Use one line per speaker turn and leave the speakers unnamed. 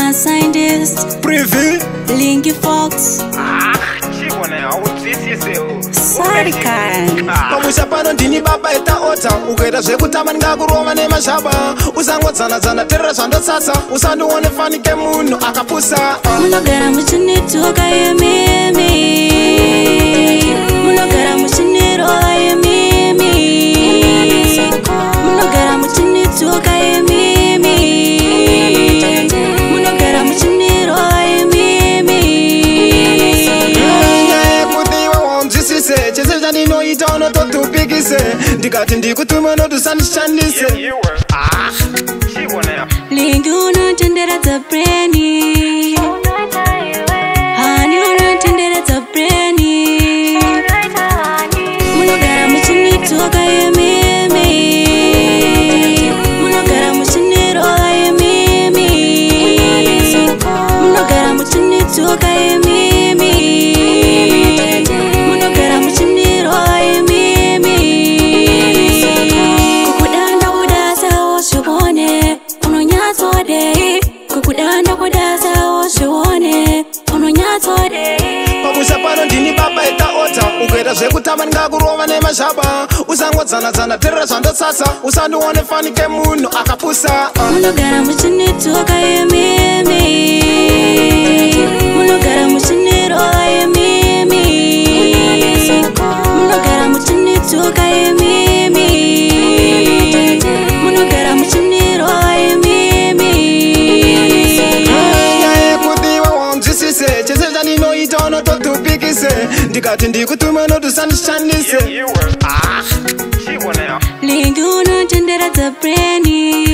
Dana Scientist,
Privy
Linky Fox, Sarikan.
pamusha pano ndini baba itaota ukaita zvekutama ndingakurova nemashaba usangodzana-dzana terera zvandotsatsa usandione fanike munhu akapusa
Munogara muchinitoka yemimi, munogara muchinirova yemimi, munogara muchinitoka yemimi, munogara muchinirova yemimi.
nyaya yekutiwe waunzwisise chese chandinoita unototupikise ndikati ndikutume notusandishandise
Lingi unotenderedza breni, hani unotenderedza breni, munogara muchinitoka yemimi, munogara muchinirova yemimi, munogara muchinitoka yemimi, munogara muchinirova yemimi. Kukudanda kudasa wosvibone unonyatsodei, kukudanda kudasa wosvibone unonyatsodei.
pamusha pano ndini baba itaota ukaita zvekutama ndingakurova nemashaba usangodzana-dzana terera zvandotsatsa usandione fanike munhu akapusa
Munogara muchinitoka yemimi, munogara muchinirova yemimi, munogara muchinitoka yemimi, munogara muchinirova yemimi.
nyaya yekutiwe waunzwisise chese chandinoita unototupikise ndikati ndikutume notusandishandise
Lingi unotenderedza breni,